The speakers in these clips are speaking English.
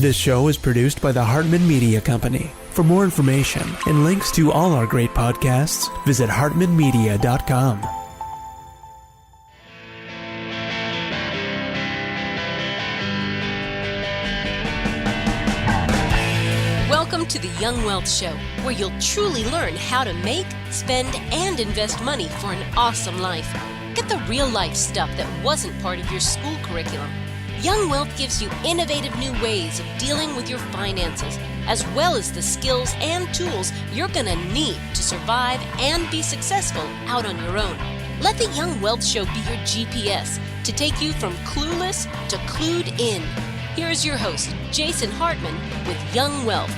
This show is produced by the Hartman Media Company. For more information and links to all our great podcasts, visit hartmanmedia.com. Welcome to the Young Wealth Show, where you'll truly learn how to make, spend, and invest money for an awesome life. Get the real life stuff that wasn't part of your school curriculum. Young Wealth gives you innovative new ways of dealing with your finances, as well as the skills and tools you're going to need to survive and be successful out on your own. Let the Young Wealth Show be your GPS to take you from clueless to clued in. Here's your host, Jason Hartman, with Young Wealth.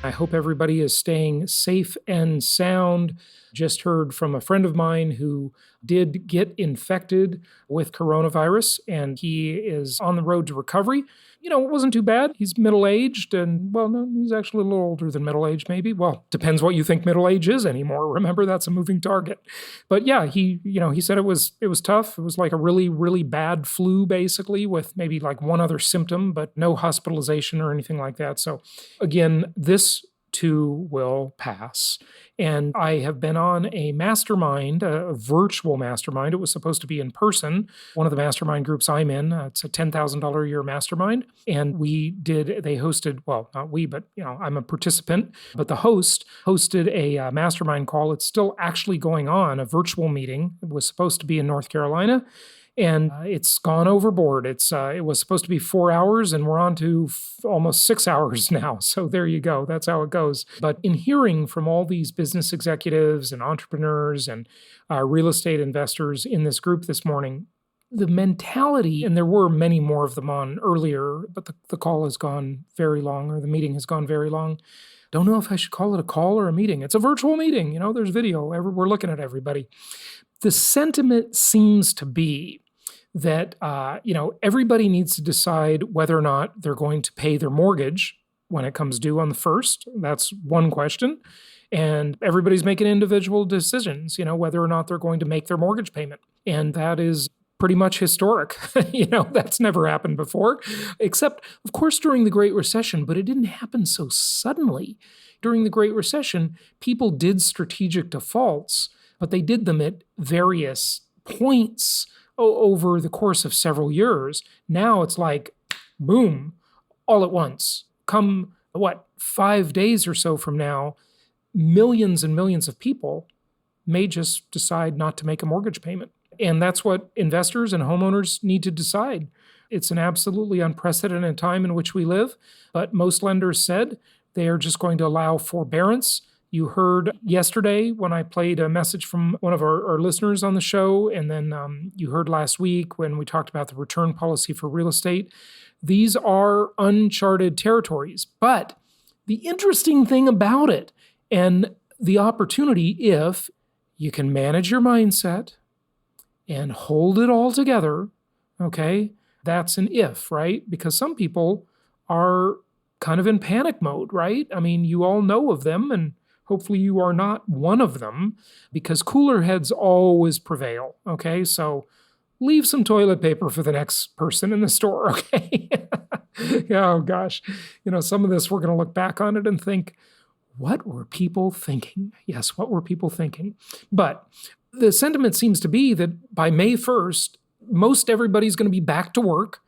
I hope everybody is staying safe and sound. Just heard from a friend of mine who did get infected with coronavirus, and he is on the road to recovery. You know, it wasn't too bad. He's middle-aged, and, well, no, he's actually a little older than middle-aged, maybe. Well, depends what you think middle age is anymore. Remember, that's a moving target. But yeah, he said it was tough. It was like a really, really bad flu, basically, with maybe like one other symptom, but no hospitalization or anything like that. So again, this too will pass. And I have been on a mastermind, a virtual mastermind. It was supposed to be in person. One of the mastermind groups I'm in, it's a $10,000 a year mastermind. And they hosted, well, not we, but I'm a participant, but the host hosted a mastermind call. It's still actually going on, a virtual meeting. It was supposed to be in North Carolina. And it's gone overboard. It was supposed to be 4 hours, and we're on to almost 6 hours now. So there you go. That's how it goes. But in hearing from all these business executives and entrepreneurs and real estate investors in this group this morning, the mentality, and there were many more of them on earlier, but the call has gone very long, or the meeting has gone very long. Don't know if I should call it a call or a meeting. It's a virtual meeting. There's video. We're looking at everybody. The sentiment seems to be that, everybody needs to decide whether or not they're going to pay their mortgage when it comes due on the 1st. That's one question. And everybody's making individual decisions, whether or not they're going to make their mortgage payment. And that is pretty much historic. That's never happened before, except, of course, during the Great Recession, but it didn't happen so suddenly. During the Great Recession, people did strategic defaults, but they did them at various points over the course of several years. Now it's like, boom, all at once. Come, 5 days or so from now, millions and millions of people may just decide not to make a mortgage payment. And that's what investors and homeowners need to decide. It's an absolutely unprecedented time in which we live, but most lenders said they are just going to allow forbearance. You heard yesterday when I played a message from one of our listeners on the show, and then you heard last week when we talked about the return policy for real estate. These are uncharted territories. But the interesting thing about it, and the opportunity, if you can manage your mindset and hold it all together, okay, that's an if, right? Because some people are kind of in panic mode, right? I mean, you all know of them, and hopefully you are not one of them, because cooler heads always prevail, okay? So leave some toilet paper for the next person in the store, okay? Oh, gosh. Some of this, we're going to look back on it and think, what were people thinking? Yes, what were people thinking? But the sentiment seems to be that by May 1st, most everybody's going to be back to work,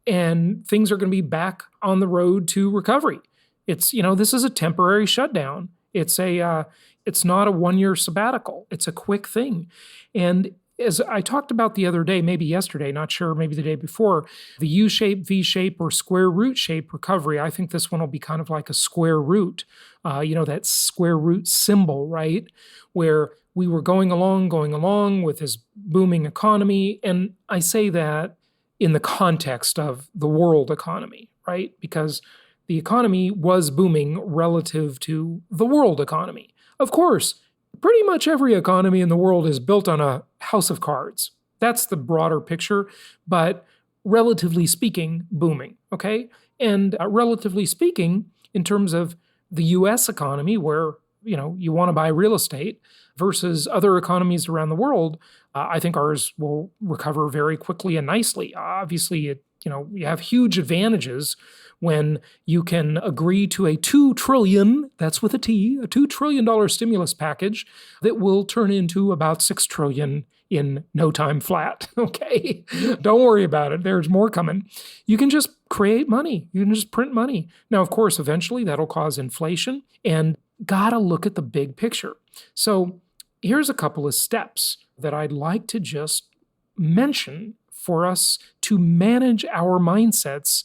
and things are going to be back on the road to recovery. It's, this is a temporary shutdown. It's not a 1-year sabbatical. It's a quick thing. And as I talked about the other day, maybe yesterday, not sure, maybe the day before, the U-shape, V-shape, or square root shape recovery, I think this one will be kind of like a square root, that square root symbol, right? Where we were going along with this booming economy. And I say that in the context of the world economy, right? Because the economy was booming relative to the world economy. Of course, pretty much every economy in the world is built on a house of cards. That's the broader picture, but relatively speaking, booming, okay? And relatively speaking, in terms of the U.S. economy, where, you want to buy real estate, versus other economies around the world, I think ours will recover very quickly and nicely. Obviously, you have huge advantages when you can agree to a $2 trillion, that's with a T, a $2 trillion stimulus package that will turn into about $6 trillion in no time flat. Okay. Don't worry about it. There's more coming. You can just create money. You can just print money. Now, of course, eventually that'll cause inflation, and gotta look at the big picture. So here's a couple of steps that I'd like to just mention for us to manage our mindsets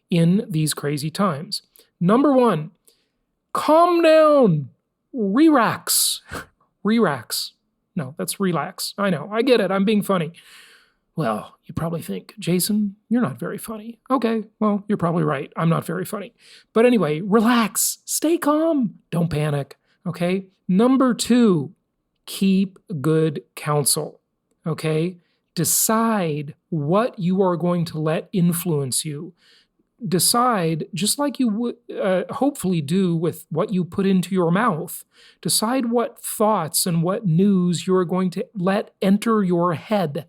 in these crazy times. Number one, calm down. Relax. Relax. No, that's relax. I know. I get it. I'm being funny. Well, you probably think, Jason, you're not very funny. Okay, well, you're probably right. I'm not very funny. But anyway, relax. Stay calm. Don't panic. Okay? Number two, keep good counsel. Okay? Decide what you are going to let influence you. Decide, just like you would hopefully do with what you put into your mouth, decide what thoughts and what news you're going to let enter your head.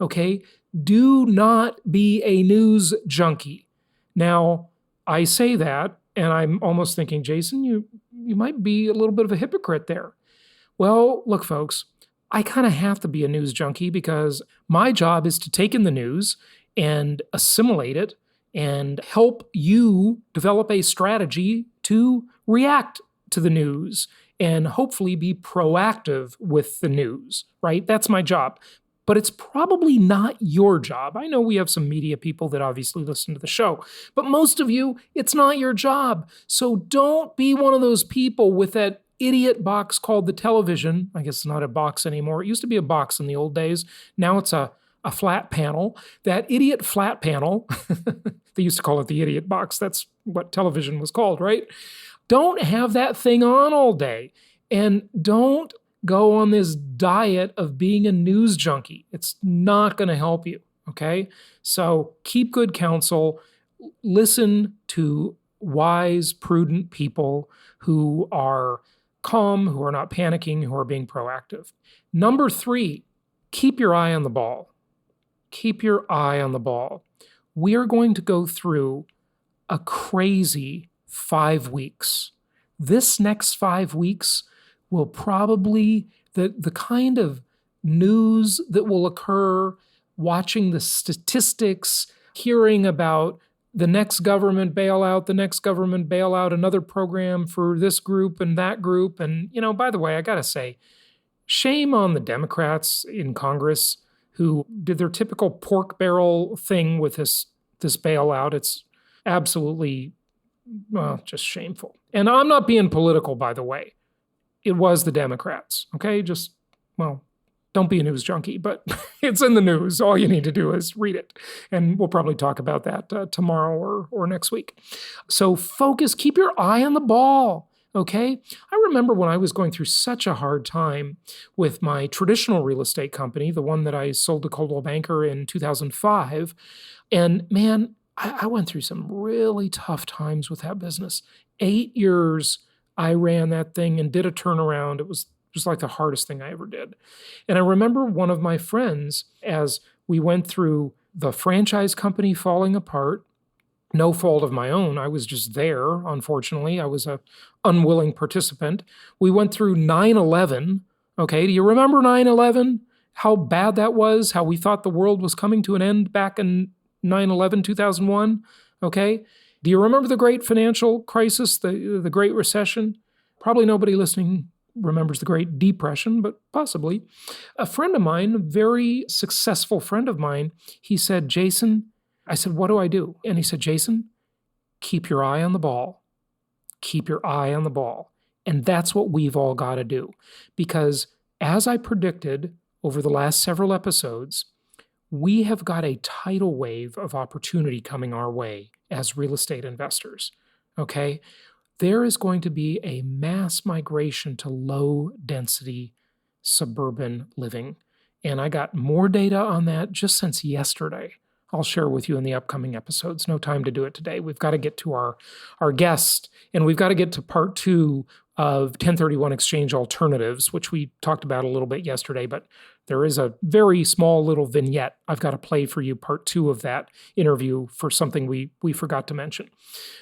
Okay? Do not be a news junkie. Now, I say that, and I'm almost thinking, Jason, you might be a little bit of a hypocrite there. Well, look, folks, I kind of have to be a news junkie because my job is to take in the news and assimilate it and help you develop a strategy to react to the news and hopefully be proactive with the news, right? That's my job. But it's probably not your job. I know we have some media people that obviously listen to the show, but most of you, it's not your job. So don't be one of those people with that idiot box called the television. I guess it's not a box anymore. It used to be a box in the old days. Now it's a flat panel. That idiot flat panel, they used to call it the idiot box. That's what television was called, right? Don't have that thing on all day. And don't go on this diet of being a news junkie. It's not going to help you, okay? So keep good counsel. Listen to wise, prudent people who are calm, who are not panicking, who are being proactive. Number three, keep your eye on the ball. Keep your eye on the ball. We are going to go through a crazy 5 weeks. This next 5 weeks will probably, the kind of news that will occur, watching the statistics, hearing about the next government bailout, another program for this group and that group. And, by the way, I got to say, shame on the Democrats in Congress who did their typical pork barrel thing with this bailout. It's absolutely, just shameful. And I'm not being political, by the way. It was the Democrats, okay? Don't be a news junkie, but it's in the news. All you need to do is read it. And we'll probably talk about that tomorrow or next week. So focus, keep your eye on the ball, okay? I remember when I was going through such a hard time with my traditional real estate company, the one that I sold to Coldwell Banker in 2005. And man, I went through some really tough times with that business. 8 years I ran that thing and did a turnaround. It was just like the hardest thing I ever did. And I remember one of my friends, as we went through the franchise company falling apart, no fault of my own. I was just there, unfortunately. I was an unwilling participant. We went through 9/11. Okay, do you remember 9/11? How bad that was? How we thought the world was coming to an end back in 9/11, 2001? Okay. Do you remember the great financial crisis, the Great Recession? Probably nobody listening remembers the Great Depression, but possibly. A friend of mine, a very successful friend of mine, he said, Jason, I said, what do I do? And he said, Jason, keep your eye on the ball. Keep your eye on the ball. And that's what we've all got to do. Because as I predicted over the last several episodes, we have got a tidal wave of opportunity coming our way as real estate investors, okay? There is going to be a mass migration to low-density suburban living. And I got more data on that just since yesterday. I'll share with you in the upcoming episodes. No time to do it today. We've got to get to our guest, and we've got to get to part 2 of 1031 exchange alternatives, which we talked about a little bit yesterday, but there is a very small little vignette. I've got to play for you part 2 of that interview for something we forgot to mention.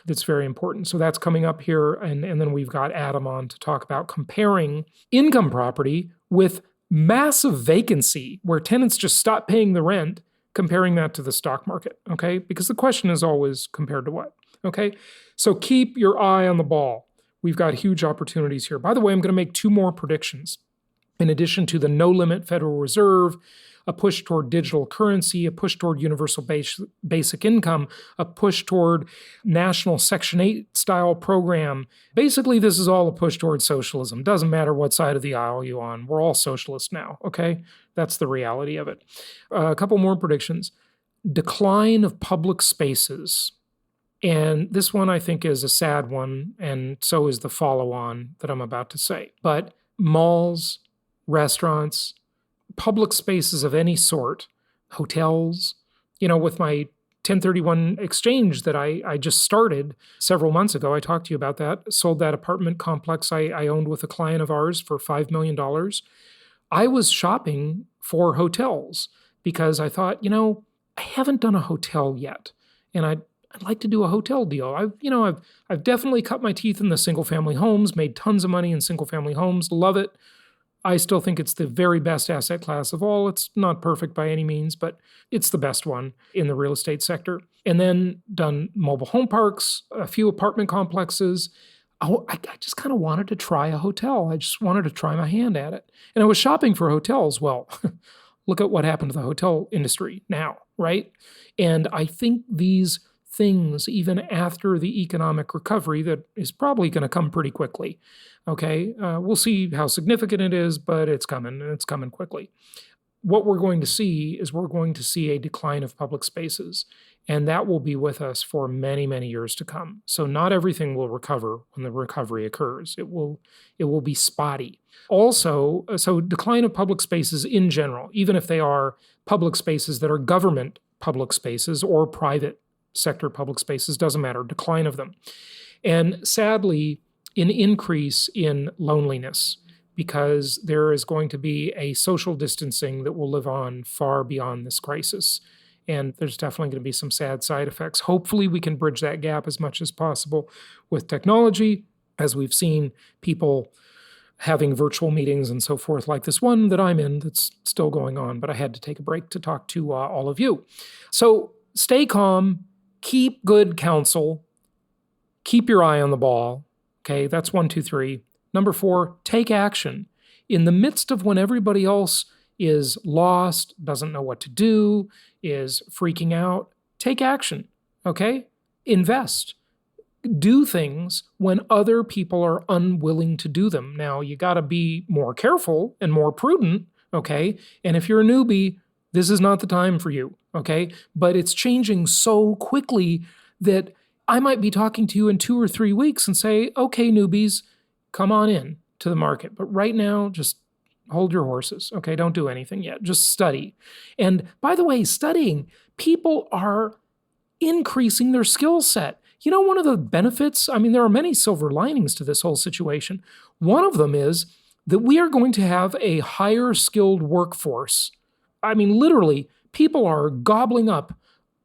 That's very important. So that's coming up here. And then we've got Adam on to talk about comparing income property with massive vacancy, where tenants just stop paying the rent, comparing that to the stock market, okay? Because the question is always compared to what, okay? So keep your eye on the ball. We've got huge opportunities here. By the way, I'm going to make 2 more predictions. In addition to the no-limit Federal Reserve, a push toward digital currency, a push toward universal basic income, a push toward national Section 8 style program. Basically, this is all a push toward socialism. Doesn't matter what side of the aisle you're on. We're all socialists now, okay? That's the reality of it. A couple more predictions. Decline of public spaces. And this one I think is a sad one, and so is the follow-on that I'm about to say. But malls, restaurants, public spaces of any sort, hotels, with my 1031 exchange that I just started several months ago, I talked to you about that, sold that apartment complex I owned with a client of ours for $5 million. I was shopping for hotels because I thought, I haven't done a hotel yet, and I'd like to do a hotel deal. I've definitely cut my teeth in the single-family homes, made tons of money in single-family homes, love it. I still think it's the very best asset class of all. It's not perfect by any means, but it's the best one in the real estate sector. And then done mobile home parks, a few apartment complexes. I just kind of wanted to try a hotel. I just wanted to try my hand at it. And I was shopping for hotels. Well, look at what happened to the hotel industry now, right? And I think these things, even after the economic recovery that is probably going to come pretty quickly, okay? We'll see how significant it is, but it's coming, and it's coming quickly. What we're going to see is a decline of public spaces, and that will be with us for many, many years to come. So not everything will recover when the recovery occurs. It will be spotty. Also, so decline of public spaces in general, even if they are public spaces that are government public spaces or private sector public spaces, doesn't matter, decline of them. And sadly, an increase in loneliness, because there is going to be a social distancing that will live on far beyond this crisis. And there's definitely going to be some sad side effects. Hopefully, we can bridge that gap as much as possible with technology, as we've seen people having virtual meetings and so forth, like this one that I'm in that's still going on, but I had to take a break to talk to all of you. So stay calm. Keep good counsel. Keep your eye on the ball. Okay, that's 1, 2, 3. Number 4, take action. In the midst of when everybody else is lost, doesn't know what to do, is freaking out, take action. Okay? Invest. Do things when other people are unwilling to do them. Now, you got to be more careful and more prudent. Okay? And if you're a newbie, this is not the time for you, okay? But it's changing so quickly that I might be talking to you in 2 or 3 weeks and say, okay, newbies, come on in to the market. But right now, just hold your horses, okay? Don't do anything yet. Just study. And by the way, studying, people are increasing their skill set. One of the benefits, there are many silver linings to this whole situation. One of them is that we are going to have a higher skilled workforce. Literally, people are gobbling up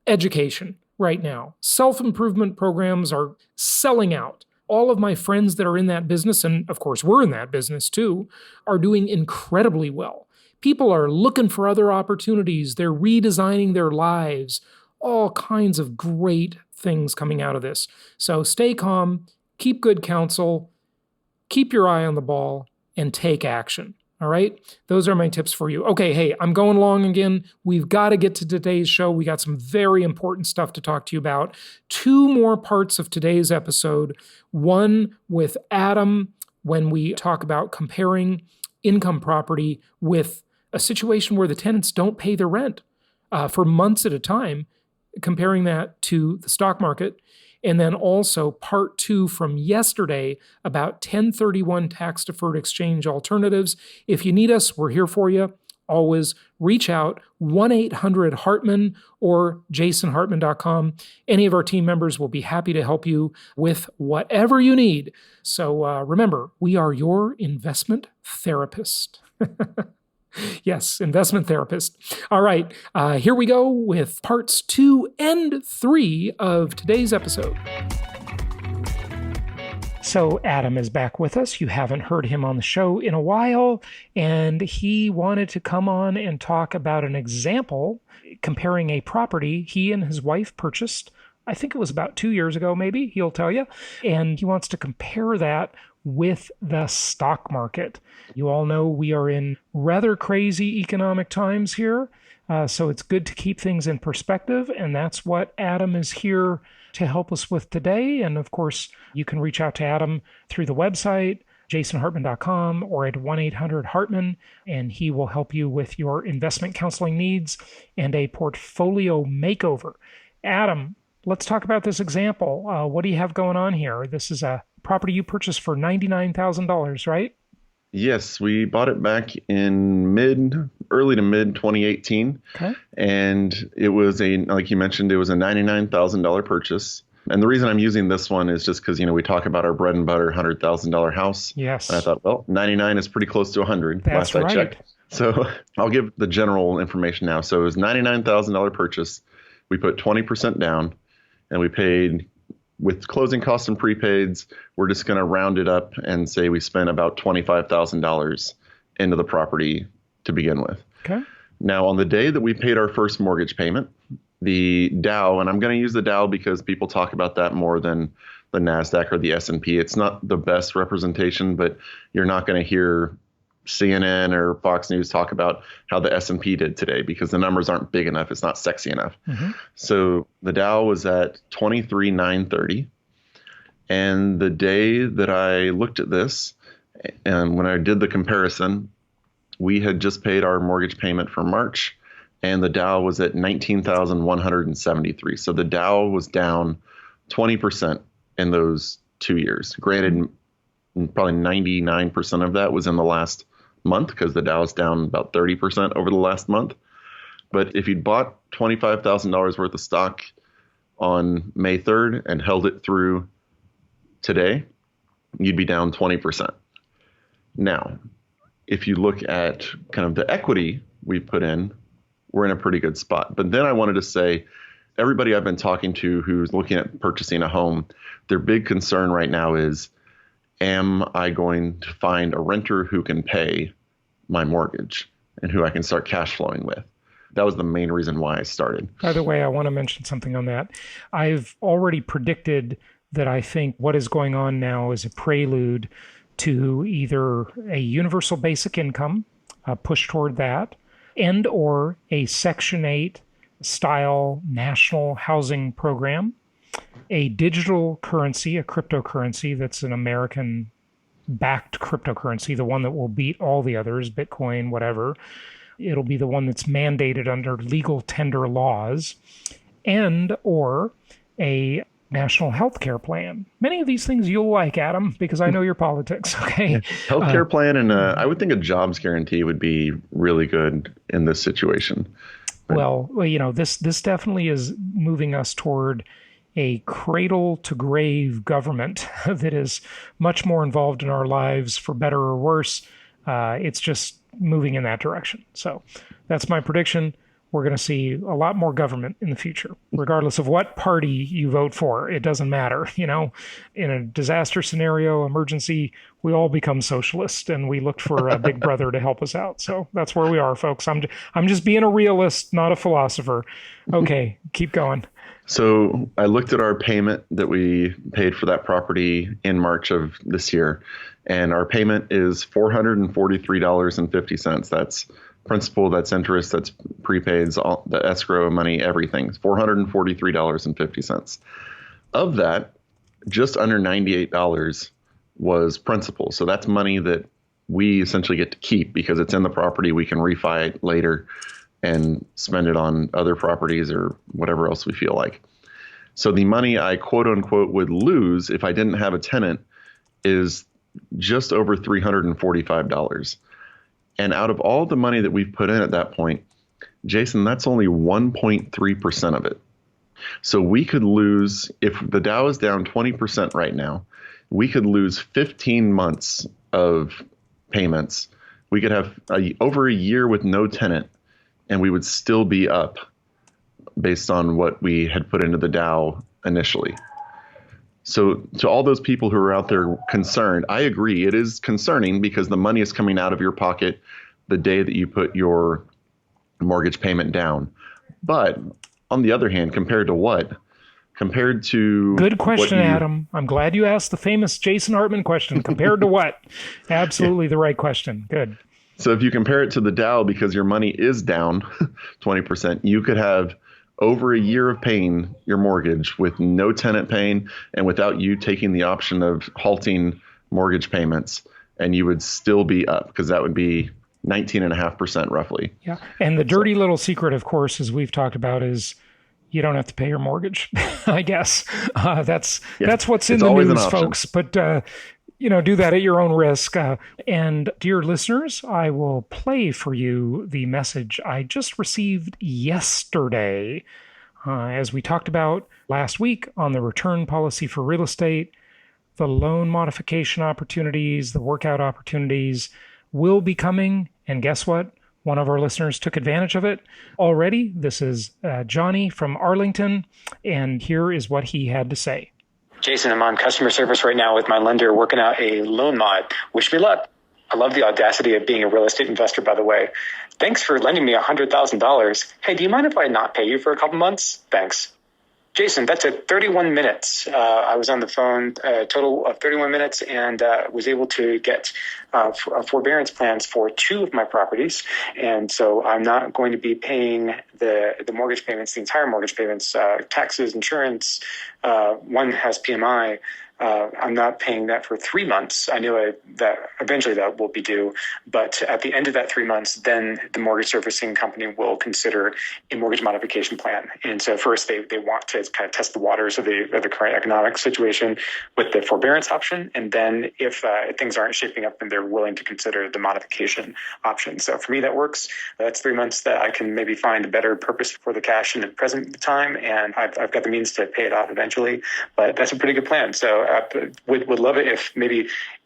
education right now. Self-improvement programs are selling out. All of my friends that are in that business, and of course we're in that business too, are doing incredibly well. People are looking for other opportunities. They're redesigning their lives. All kinds of great things coming out of this. So stay calm, keep good counsel, keep your eye on the ball, and take action. All right? Those are my tips for you. Okay, hey, I'm going long again. We've got to get to today's show. We got some very important stuff to talk to you about. 2 more parts of today's episode. One with Adam when we talk about comparing income property with a situation where the tenants don't pay their rent for months at a time, comparing that to the stock market. And then also part 2 from yesterday about 1031 tax-deferred exchange alternatives. If you need us, we're here for you. always reach out, 1-800-HARTMAN or jasonhartman.com. Any of our team members will be happy to help you with whatever you need. So remember, we are your investment therapist. Yes, investment therapist. All right, here we go with parts 2 and 3 of today's episode. So Adam is back with us. You haven't heard him on the show in a while, and he wanted to come on and talk about an example comparing a property he and his wife purchased. I think it was about 2 years ago, maybe, he'll tell you. And he wants to compare that with the stock market. You all know we are in rather crazy economic times here, so it's good to keep things in perspective, and that's what Adam is here to help us with today. And of course, you can reach out to Adam through the website, jasonhartman.com, or at 1-800-HARTMAN, and he will help you with your investment counseling needs and a portfolio makeover. Adam, let's talk about this example. What do you have going on here? This is a property you purchased for $99,000, right? Yes, we bought it back in early to mid 2018. Okay. And it was like you mentioned, it was a $99,000 purchase. And the reason I'm using this one is just because, we talk about our bread and butter $100,000 house. Yes. And I thought, well, 99 is pretty close to 100. That's last right. I checked. So I'll give the general information now. So it was $99,000 purchase. We put 20% down, and we paid, with closing costs and prepaids, we're just going to round it up and say we spent about $25,000 into the property to begin with. Okay. Now, on the day that we paid our first mortgage payment, the Dow, and I'm going to use the Dow because people talk about that more than the NASDAQ or the S&P. It's not the best representation, but you're not going to hear CNN or Fox News talk about how the S&P did today because the numbers aren't big enough. It's not sexy enough. Mm-hmm. So the Dow was at 23,930. And the day that I looked at this, and when I did the comparison, we had just paid our mortgage payment for March, and the Dow was at 19,173. So the Dow was down 20% in those 2 years. Granted, probably 99% of that was in the last month because the Dow is down about 30% over the last month. But if you'd bought $25,000 worth of stock on May 3rd and held it through today, you'd be down 20%. Now, if you look at kind of the equity we put in, we're in a pretty good spot. But then I wanted to say, everybody I've been talking to who's looking at purchasing a home, their big concern right now is, am I going to find a renter who can pay my mortgage and who I can start cash flowing with? That was the main reason why I started. By the way, I want to mention something on that. I've already predicted that I think what is going on now is a prelude to either a universal basic income, a push toward that, and or a Section 8 style national housing program, a digital currency, a cryptocurrency that's an American-backed cryptocurrency, the one that will beat all the others, Bitcoin, whatever. It'll be the one that's mandated under legal tender laws, and or a national health care plan. Many of these things you'll like, Adam, because I know your politics, okay? Yeah. Health care plan, and I would think a jobs guarantee would be really good in this situation. But, well, this definitely is moving us toward a cradle-to-grave government that is much more involved in our lives, for better or worse. It's just moving in that direction. So that's my prediction. We're going to see a lot more government in the future, regardless of what party you vote for. It doesn't matter. In a disaster scenario, emergency, we all become socialist, and we looked for a big brother to help us out. So that's where we are, folks. I'm just being a realist, not a philosopher. Okay, keep going. So I looked at our payment that we paid for that property in March of this year, and our payment is $443.50. That's principal, that's interest, that's prepaids, all the escrow money, everything. $443.50. Of that, just under $98 was principal. So that's money that we essentially get to keep because it's in the property. We can refi it later and spend it on other properties or whatever else we feel like. So the money I quote unquote would lose if I didn't have a tenant is just over $345. And out of all the money that we've put in at that point, Jason, that's only 1.3% of it. So we could lose, if the Dow is down 20% right now, we could lose 15 months of payments. We could have over a year with no tenant, and we would still be up based on what we had put into the Dow initially. So to all those people who are out there concerned, I agree. It is concerning because the money is coming out of your pocket the day that you put your mortgage payment down. But on the other hand, compared to what? Compared to... Good question, Adam. I'm glad you asked the famous Jason Hartman question. Compared to what? Absolutely the right question. Good. So if you compare it to the Dow, because your money is down 20%, you could have over a year of paying your mortgage with no tenant paying and without you taking the option of halting mortgage payments, and you would still be up because that would be 19.5% roughly. Yeah. And the dirty little secret, of course, as we've talked about, is you don't have to pay your mortgage, I guess. That's what's in the news, folks. But, do that at your own risk. And dear listeners, I will play for you the message I just received yesterday. As we talked about last week on the return policy for real estate, the loan modification opportunities, the workout opportunities will be coming. And guess what? One of our listeners took advantage of it already. This is Johnny from Arlington, and here is what he had to say. Jason, I'm on customer service right now with my lender working out a loan mod. Wish me luck. I love the audacity of being a real estate investor, by the way. Thanks for lending me $100,000. Hey, do you mind if I not pay you for a couple months? Thanks. Jason, that took 31 minutes. I was on the phone a total of 31 minutes and was able to get forbearance plans for 2 of my properties. And so I'm not going to be paying the mortgage payments, the entire mortgage payments, taxes, insurance. One has PMI. I'm not paying that for 3 months. I knew that eventually that will be due, but at the end of that 3 months, then the mortgage servicing company will consider a mortgage modification plan. And so first they want to kind of test the waters of the current economic situation with the forbearance option. And then if things aren't shaping up, then they're willing to consider the modification option. So for me, that works. That's 3 months that I can maybe find a better purpose for the cash in the present time. And I've got the means to pay it off eventually, but that's a pretty good plan. So would love it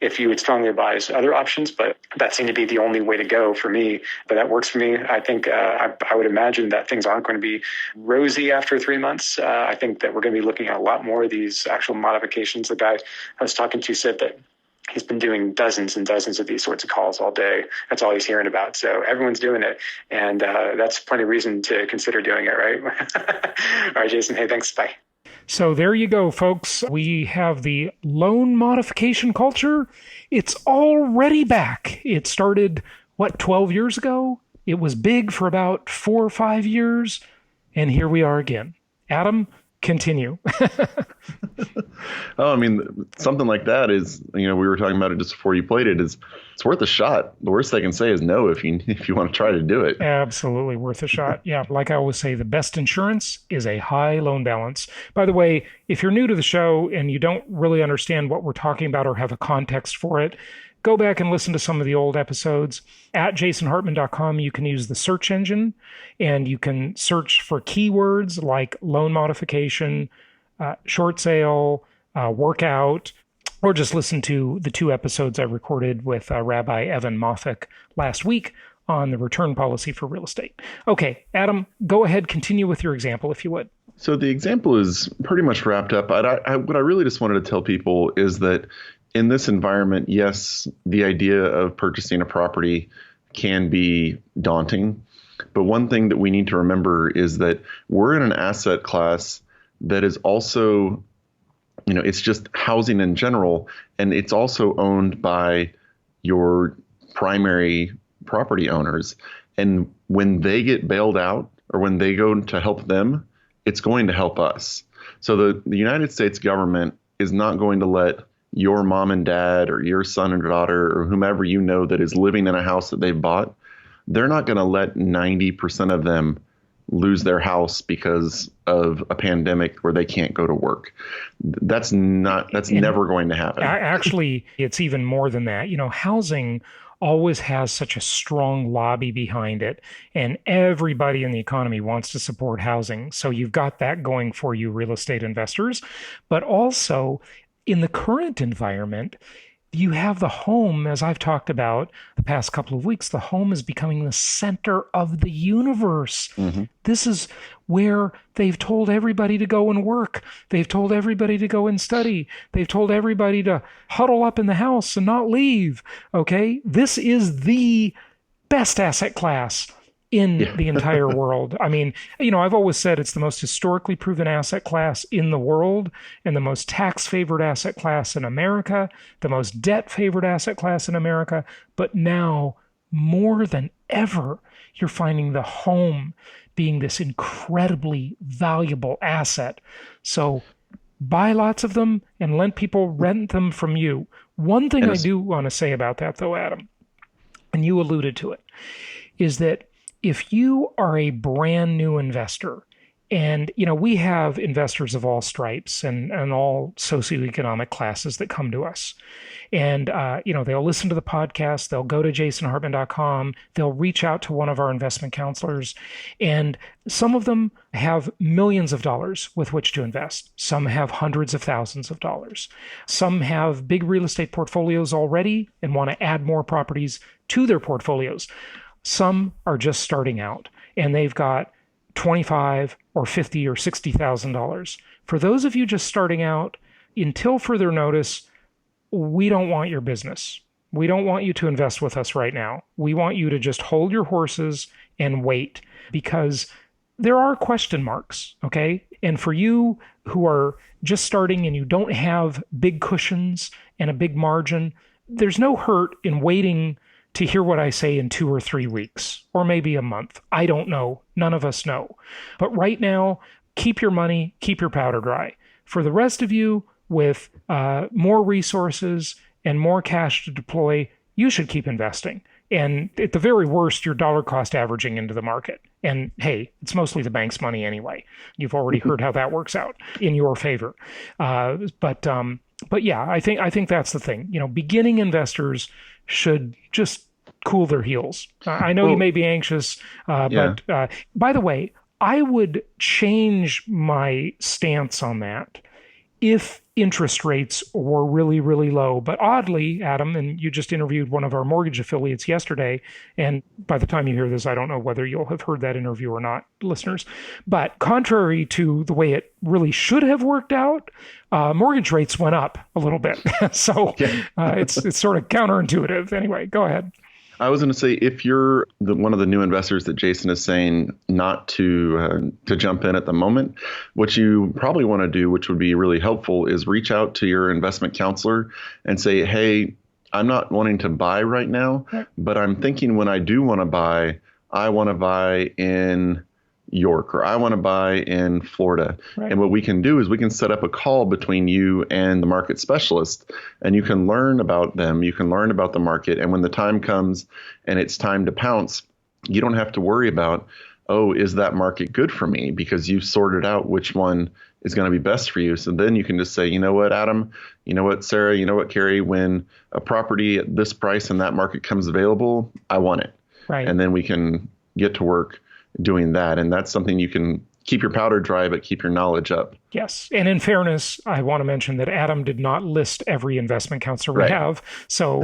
if you would strongly advise other options, but that seemed to be the only way to go for me. But that works for me. I think I would imagine that things aren't going to be rosy after 3 months. I think that we're going to be looking at a lot more of these actual modifications. The guy I was talking to said that he's been doing dozens and dozens of these sorts of calls all day. That's all he's hearing about. So everyone's doing it. And that's plenty of reason to consider doing it, right? All right, Jason. Hey, thanks. Bye. So there you go, folks. We have the loan modification culture. It's already back. It started, 12 years ago? It was big for about 4 or 5 years. And here we are again. Adam, continue. Oh, I mean, something like that is, we were talking about it just before you played it, it's worth a shot. The worst they can say is no if you want to try to do it. Absolutely worth a shot. Yeah, like I always say, the best insurance is a high loan balance. By the way, if you're new to the show and you don't really understand what we're talking about or have a context for it, go back and listen to some of the old episodes. At jasonhartman.com, you can use the search engine and you can search for keywords like loan modification, short sale, workout, or just listen to the 2 episodes I recorded with Rabbi Evan Moffick last week on the return policy for real estate. Okay, Adam, go ahead, continue with your example if you would. So the example is pretty much wrapped up. What I really just wanted to tell people is that in this environment, yes, the idea of purchasing a property can be daunting. But one thing that we need to remember is that we're in an asset class that is also, it's just housing in general, and it's also owned by your primary property owners. And when they get bailed out or when they go to help them, it's going to help us. So the United States government is not going to let your mom and dad or your son and daughter or whomever that is living in a house that they've bought, they're not going to let 90% of them lose their house because of a pandemic where they can't go to work. That's never going to happen. Actually, it's even more than that. Housing always has such a strong lobby behind it, and everybody in the economy wants to support housing. So you've got that going for you, real estate investors. But also, in the current environment, you have the home, as I've talked about the past couple of weeks, the home is becoming the center of the universe. Mm-hmm. This is where they've told everybody to go and work. They've told everybody to go and study. They've told everybody to huddle up in the house and not leave. Okay? This is the best asset class in the entire world. I mean, I've always said it's the most historically proven asset class in the world and the most tax-favored asset class in America, the most debt-favored asset class in America. But now, more than ever, you're finding the home being this incredibly valuable asset. So buy lots of them and let people rent them from you. One thing I do want to say about that, though, Adam, and you alluded to it, is that if you are a brand new investor, and we have investors of all stripes and all socioeconomic classes that come to us, and they'll listen to the podcast, they'll go to jasonhartman.com, they'll reach out to one of our investment counselors, and some of them have millions of dollars with which to invest. Some have hundreds of thousands of dollars. Some have big real estate portfolios already and want to add more properties to their portfolios. Some are just starting out and they've got $25,000 or $50,000 or $60,000. For those of you just starting out, until further notice, we don't want your business. We don't want you to invest with us right now. We want you to just hold your horses and wait, because there are question marks, okay? And for you who are just starting and you don't have big cushions and a big margin, there's no hurt in waiting to hear what I say in 2 or 3 weeks, or maybe a month. I don't know. None of us know. But right now, keep your money, keep your powder dry. For the rest of you with more resources and more cash to deploy, you should keep investing. And at the very worst, you're dollar cost averaging into the market. And hey, it's mostly the bank's money anyway. You've already heard how that works out in your favor. But yeah, I think that's the thing. Beginning investors should just cool their heels. I know you may be anxious, but by the way, I would change my stance on that if interest rates were really, really low. But oddly, Adam, and you just interviewed one of our mortgage affiliates yesterday, and by the time you hear this, I don't know whether you'll have heard that interview or not, listeners. But contrary to the way it really should have worked out, mortgage rates went up a little bit. So it's sort of counterintuitive. Anyway, go ahead. I was going to say, if you're one of the new investors that Jason is saying not to jump in at the moment, what you probably want to do, which would be really helpful, is reach out to your investment counselor and say, hey, I'm not wanting to buy right now, but I'm thinking when I do want to buy, I want to buy in York, or I want to buy in Florida. Right. And what we can do is we can set up a call between you and the market specialist, and you can learn about them. You can learn about the market. And when the time comes and it's time to pounce, you don't have to worry about, oh, is that market good for me? Because you've sorted out which one is going to be best for you. So then you can just say, you know what, Adam, you know what, Sarah, you know what, Carrie, when a property at this price and that market comes available, I want it. Right. And then we can get to work doing that. And that's something you can keep your powder dry, but keep your knowledge up. Yes. And in fairness, I want to mention that Adam did not list every investment counselor we have. So,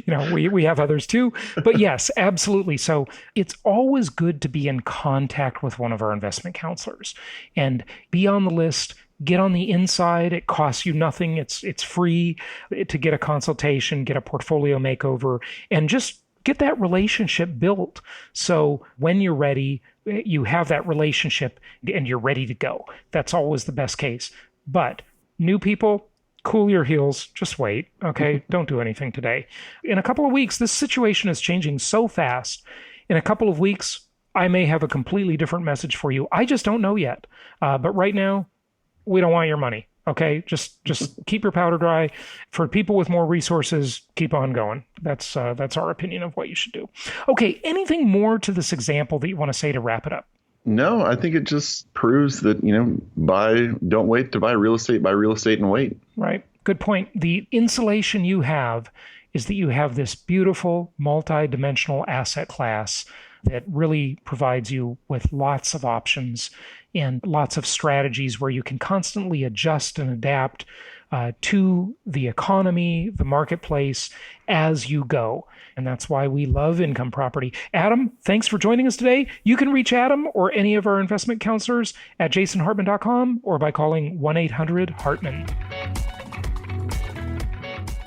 we have others too. But yes, absolutely. So it's always good to be in contact with one of our investment counselors and be on the list. Get on the inside. It costs you nothing. It's free to get a consultation, get a portfolio makeover, and just get that relationship built. So when you're ready, you have that relationship and you're ready to go. That's always the best case. But new people, cool your heels. Just wait. Okay. Don't do anything today. In a couple of weeks, this situation is changing so fast. In a couple of weeks, I may have a completely different message for you. I just don't know yet. But right now, we don't want your money. Okay, just keep your powder dry. For people with more resources, keep on going. That's our opinion of what you should do. Okay, anything more to this example that you want to say to wrap it up? No, I think it just proves that, don't wait to buy real estate and wait. Right. Good point. The insulation you have is that you have this beautiful multi-dimensional asset class that really provides you with lots of options and lots of strategies where you can constantly adjust and adapt to the economy, the marketplace as you go. And that's why we love income property. Adam, thanks for joining us today. You can reach Adam or any of our investment counselors at jasonhartman.com or by calling 1-800-HARTMAN.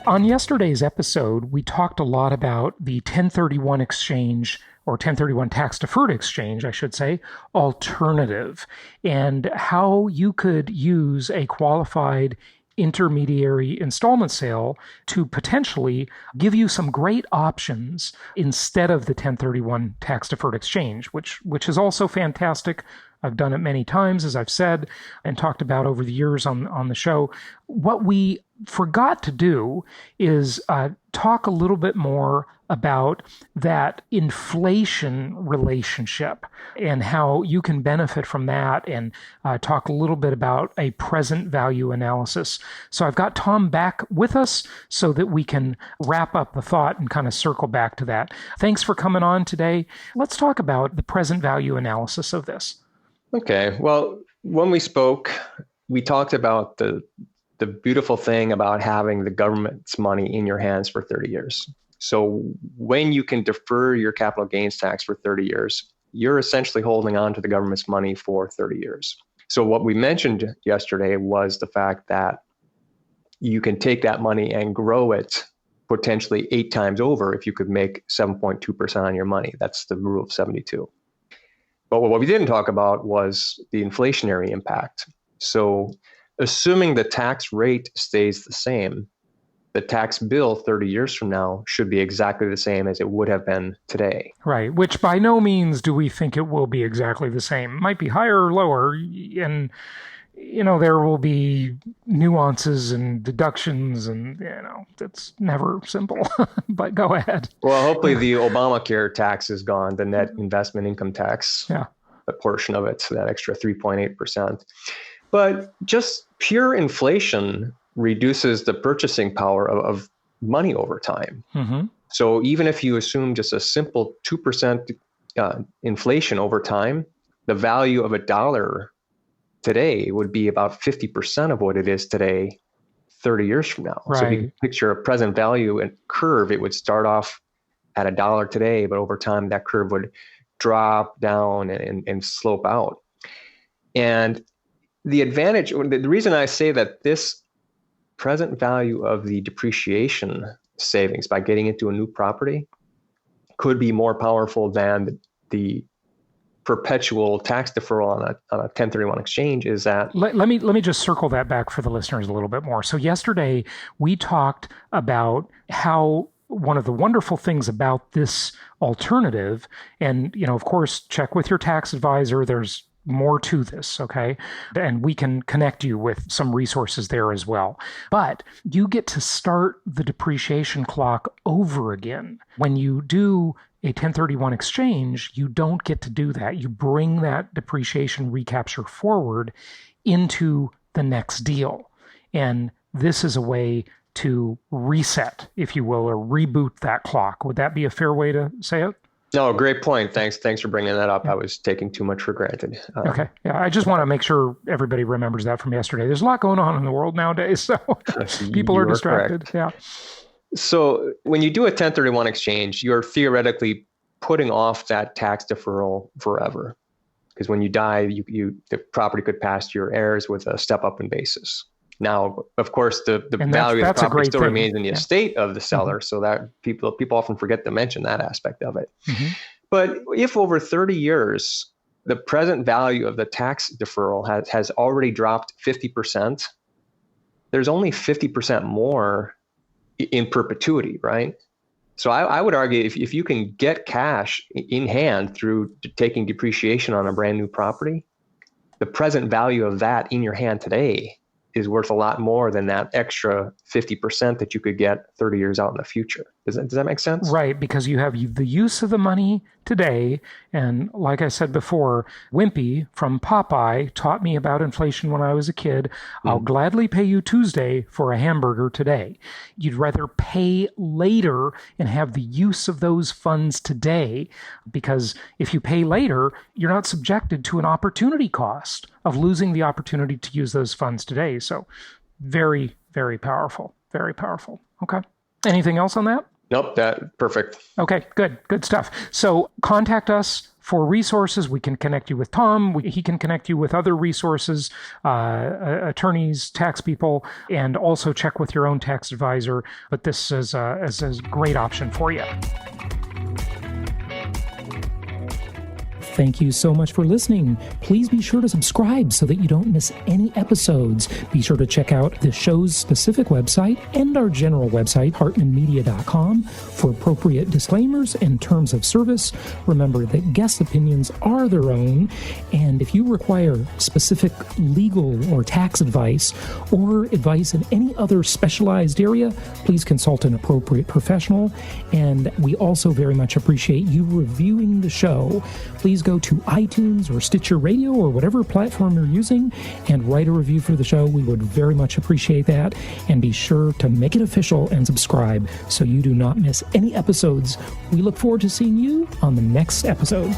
On yesterday's episode, we talked a lot about the 1031 exchange, or 1031 tax-deferred exchange, I should say, alternative, and how you could use a qualified intermediary installment sale to potentially give you some great options instead of the 1031 tax-deferred exchange, which is also fantastic. I've done it many times, as I've said and talked about over the years on the show. What we forgot to do is talk a little bit more about that inflation relationship and how you can benefit from that, and talk a little bit about a present value analysis. So I've got Tom back with us so that we can wrap up the thought and kind of circle back to that. Thanks for coming on today. Let's talk about the present value analysis of this. Okay. Well, when we spoke, we talked about the beautiful thing about having the government's money in your hands for 30 years. So when you can defer your capital gains tax for 30 years, you're essentially holding on to the government's money for 30 years. So what we mentioned yesterday was the fact that you can take that money and grow it potentially 8 times over if you could make 7.2% on your money. That's the rule of 72. But what we didn't talk about was the inflationary impact. So assuming the tax rate stays the same, the tax bill 30 years from now should be exactly the same as it would have been today. Right, which by no means do we think it will be exactly the same. It might be higher or lower, and there will be nuances and deductions, and it's never simple. But go ahead. Well, hopefully the Obamacare tax is gone, the net investment income tax, a portion of it, so that extra 3.8%. But just pure inflation reduces the purchasing power of money over time. Mm-hmm. So even if you assume just a simple 2% inflation over time, the value of $1 today would be about 50% of what it is today 30 years from now. Right. So if you picture a present value and curve, it would start off at $1 today, but over time that curve would drop down and slope out. And the advantage, the reason I say that this present value of the depreciation savings by getting into a new property could be more powerful than the perpetual tax deferral on a 1031 exchange is that. Let me just circle that back for the listeners a little bit more. So yesterday we talked about how one of the wonderful things about this alternative, and of course, check with your tax advisor. There's more to this, okay? And we can connect you with some resources there as well. But you get to start the depreciation clock over again. When you do a 1031 exchange, you don't get to do that. You bring that depreciation recapture forward into the next deal. And this is a way to reset, if you will, or reboot that clock. Would that be a fair way to say it? No, great point. Thanks for bringing that up. I was taking too much for granted. Okay. Yeah, I just want to make sure everybody remembers that from yesterday. There's a lot going on in the world nowadays, so people are distracted. Correct. Yeah. So when you do a 1031 exchange, you're theoretically putting off that tax deferral forever. Because when you die, the property could pass to your heirs with a step up in basis. Now, of course, the value of the property still remains in the estate of the seller, so that people often forget to mention that aspect of it. Mm-hmm. But if over 30 years, the present value of the tax deferral has already dropped 50%, there's only 50% more in perpetuity, right? So I would argue if you can get cash in hand through taking depreciation on a brand new property, the present value of that in your hand today is worth a lot more than that extra 50% that you could get 30 years out in the future. Does that make sense? Right, because you have the use of the money today. And like I said before, Wimpy from Popeye taught me about inflation when I was a kid. I'll gladly pay you Tuesday for a hamburger today. You'd rather pay later and have the use of those funds today, because if you pay later, you're not subjected to an opportunity cost of losing the opportunity to use those funds today. So very, very powerful. Very powerful. Okay. Anything else on that? Nope, perfect. Okay, good stuff. So contact us for resources. We can connect you with Tom. He can connect you with other resources, attorneys, tax people, and also check with your own tax advisor. But this is a great option for you. Thank you so much for listening. Please be sure to subscribe so that you don't miss any episodes. Be sure to check out the show's specific website and our general website, hartmanmedia.com, for appropriate disclaimers and terms of service. Remember that guest opinions are their own, and if you require specific legal or tax advice or advice in any other specialized area, please consult an appropriate professional. And we also very much appreciate you reviewing the show. Please go to iTunes or Stitcher Radio or whatever platform you're using and write a review for the show. We would very much appreciate that. And be sure to make it official and subscribe so you do not miss any episodes. We look forward to seeing you on the next episode.